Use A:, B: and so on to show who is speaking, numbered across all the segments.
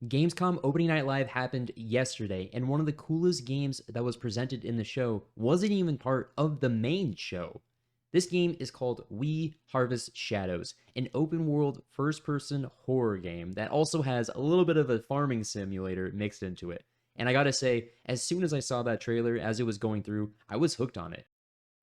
A: Gamescom Opening Night Live happened yesterday, and one of the coolest games that was presented in the show wasn't even part of the main show. This game is called We Harvest Shadows, an open world first person horror game that also has a little bit of a farming simulator mixed into it. And I gotta say, as soon as I saw that trailer as it was going through, I was hooked on it.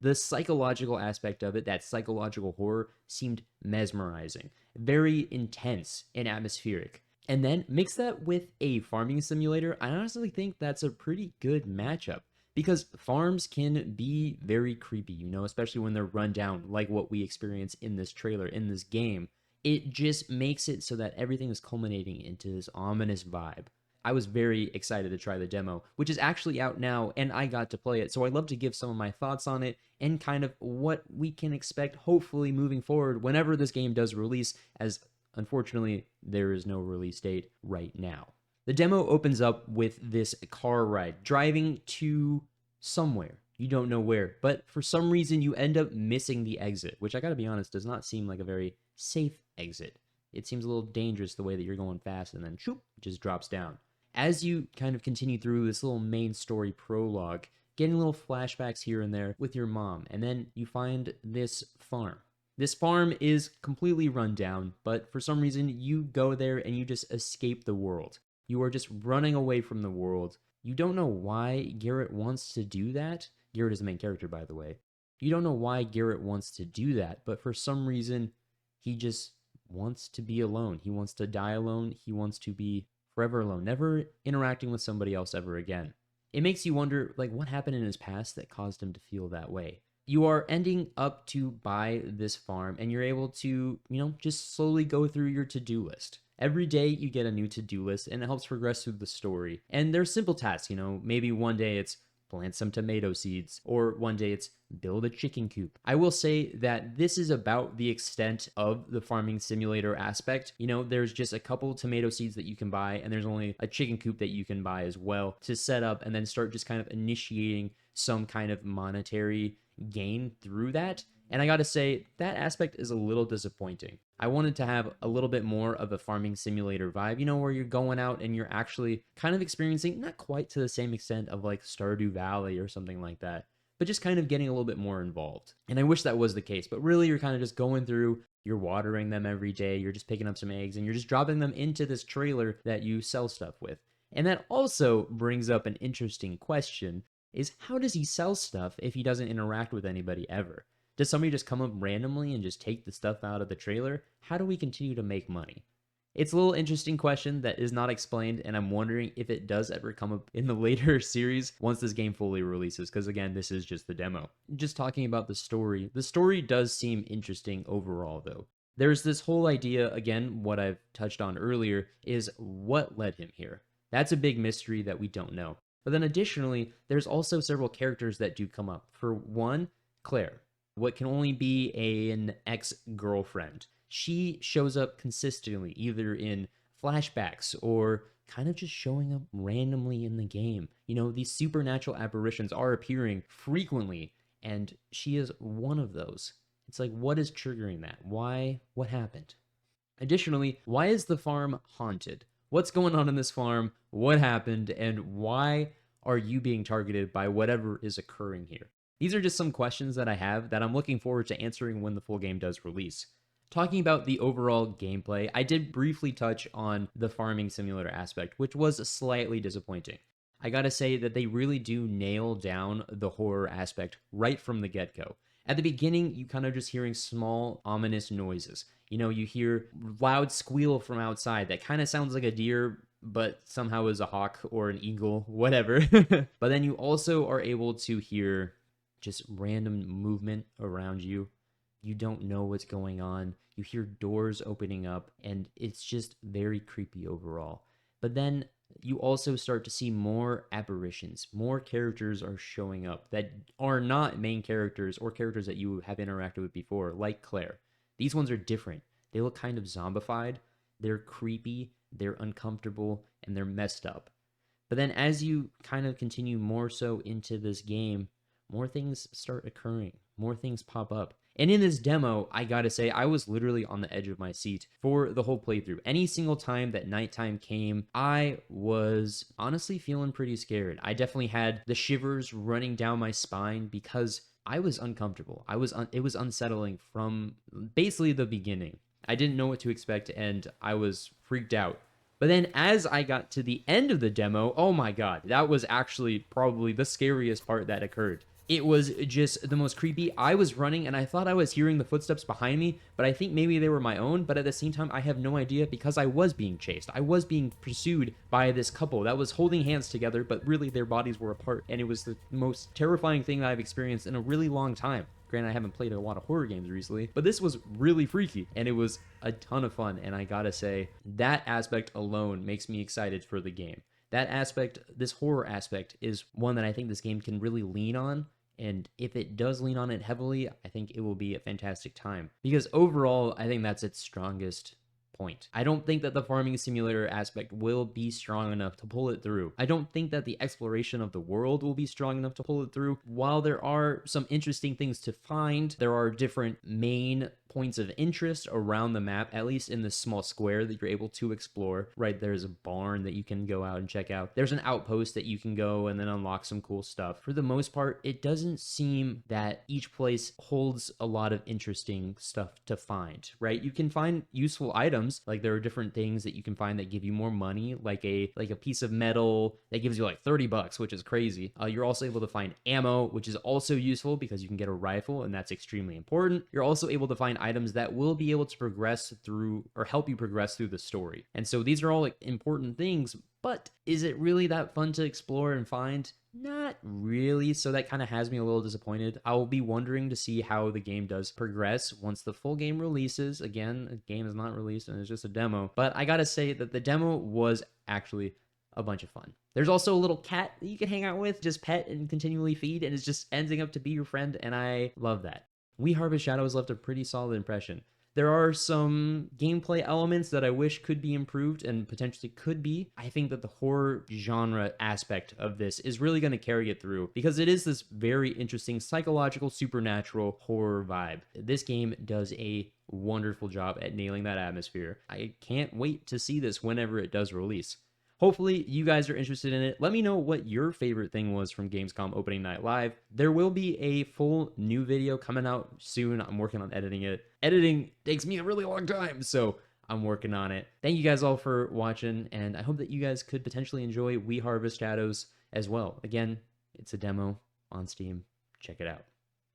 A: The psychological aspect of it, that psychological horror, seemed mesmerizing, very intense and atmospheric. And then mix that with a farming simulator, I honestly think that's a pretty good matchup because farms can be very creepy, especially when they're run down, like what we experience in this trailer, in this game. It just makes it so that everything is culminating into this ominous vibe. I was very excited to try the demo, which is actually out now, and I got to play it. So I'd love to give some of my thoughts on it and kind of what we can expect, hopefully, moving forward whenever this game does release, as unfortunately, there is no release date right now. The demo opens up with this car ride, driving to somewhere. You don't know where, but for some reason, you end up missing the exit, which I gotta be honest, does not seem like a very safe exit. It seems a little dangerous the way that you're going fast and then shoop, it just drops down. As you kind of continue through this little main story prologue, getting little flashbacks here and there with your mom, and then you find this farm. This farm is completely run down, but for some reason you go there and you just escape the world. You are just running away from the world. You don't know why Garrett wants to do that. Garrett is the main character, by the way. You don't know why Garrett wants to do that, but for some reason he just wants to be alone. He wants to die alone. He wants to be forever alone, never interacting with somebody else ever again. It makes you wonder, like, what happened in his past that caused him to feel that way. You are ending up to buy this farm and you're able to, just slowly go through your to-do list. Every day you get a new to-do list and it helps progress through the story. And there's simple tasks, maybe one day it's plant some tomato seeds, or one day it's build a chicken coop. I will say that this is about the extent of the farming simulator aspect. There's just a couple tomato seeds that you can buy, and there's only a chicken coop that you can buy as well to set up and then start just kind of initiating some kind of monetary gain through that. And I gotta say, that aspect is a little disappointing. I wanted to have a little bit more of a farming simulator vibe, where you're going out and you're actually kind of experiencing, not quite to the same extent of like Stardew Valley or something like that, but just kind of getting a little bit more involved. And I wish that was the case, but really you're kind of just going through, you're watering them every day, you're just picking up some eggs, and you're just dropping them into this trailer that you sell stuff with. And that also brings up an interesting question, is how does he sell stuff if he doesn't interact with anybody ever? Does somebody just come up randomly and just take the stuff out of the trailer? How do we continue to make money? It's a little interesting question that is not explained, and I'm wondering if it does ever come up in the later series once this game fully releases, because again, this is just the demo. Just talking about the story does seem interesting overall, though. There's this whole idea, again, what I've touched on earlier, is what led him here. That's a big mystery that we don't know. But then additionally, there's also several characters that do come up. For one, Claire, what can only be an ex-girlfriend. She shows up consistently, either in flashbacks or kind of just showing up randomly in the game. These supernatural apparitions are appearing frequently, and she is one of those. It's like, what is triggering that? Why? What happened? Additionally, why is the farm haunted? What's going on in this farm? What happened? And why are you being targeted by whatever is occurring here? These are just some questions that I have that I'm looking forward to answering when the full game does release. Talking about the overall gameplay, I did briefly touch on the farming simulator aspect, which was slightly disappointing. I gotta say that they really do nail down the horror aspect right from the get-go. At the beginning, you kind of just hearing small, ominous noises. You hear loud squeal from outside that kind of sounds like a deer, but somehow is a hawk or an eagle, whatever. But then you also are able to hear just random movement around you. You don't know what's going on. You hear doors opening up, and it's just very creepy overall. But then you also start to see more apparitions. More characters are showing up that are not main characters or characters that you have interacted with before, like Claire. These ones are different. They look kind of zombified. They're creepy, they're uncomfortable, and they're messed up. But then as you kind of continue more so into this game, more things start occurring, more things pop up, And in this demo, I gotta say, I was literally on the edge of my seat for the whole playthrough. Any single time that nighttime came, I was honestly feeling pretty scared. I definitely had the shivers running down my spine because I was uncomfortable. It was unsettling from basically the beginning. I didn't know what to expect and I was freaked out. But then as I got to the end of the demo, oh my god, that was actually probably the scariest part that occurred. It was just the most creepy. I was running and I thought I was hearing the footsteps behind me, but I think maybe they were my own. But at the same time, I have no idea because I was being chased. I was being pursued by this couple that was holding hands together, but really their bodies were apart. And it was the most terrifying thing that I've experienced in a really long time. Granted, I haven't played a lot of horror games recently, but this was really freaky and it was a ton of fun. And I gotta say, that aspect alone makes me excited for the game. That aspect, this horror aspect, is one that I think this game can really lean on. And if it does lean on it heavily, I think it will be a fantastic time. Because overall, I think that's its strongest point. I don't think that the farming simulator aspect will be strong enough to pull it through. I don't think that the exploration of the world will be strong enough to pull it through. While there are some interesting things to find, there are different main points of interest around the map, at least in this small square that you're able to explore, right? There's a barn that you can go out and check out. There's an outpost that you can go and then unlock some cool stuff. For the most part, it doesn't seem that each place holds a lot of interesting stuff to find, right? You can find useful items, like there are different things that you can find that give you more money, like a piece of metal that gives you like $30, which is crazy. You're also able to find ammo, which is also useful because you can get a rifle, and that's extremely important. You're also able to find items that will be able to progress through or help you progress through the story. And so these are all like important things, but is it really that fun to explore and find? Not really. So that kind of has me a little disappointed. I will be wondering to see how the game does progress once the full game releases. Again, the game is not released and it's just a demo, but I gotta say that the demo was actually a bunch of fun. There's also a little cat that you can hang out with, just pet and continually feed, and it's just ending up to be your friend, and I love that. We Harvest Shadows left a pretty solid impression. There are some gameplay elements that I wish could be improved and potentially could be. I think that the horror genre aspect of this is really going to carry it through because it is this very interesting psychological supernatural horror vibe. This game does a wonderful job at nailing that atmosphere. I can't wait to see this whenever it does release. Hopefully, you guys are interested in it. Let me know what your favorite thing was from Gamescom Opening Night Live. There will be a full new video coming out soon. I'm working on editing it. Editing takes me a really long time, so I'm working on it. Thank you guys all for watching, and I hope that you guys could potentially enjoy We Harvest Shadows as well. Again, it's a demo on Steam. Check it out.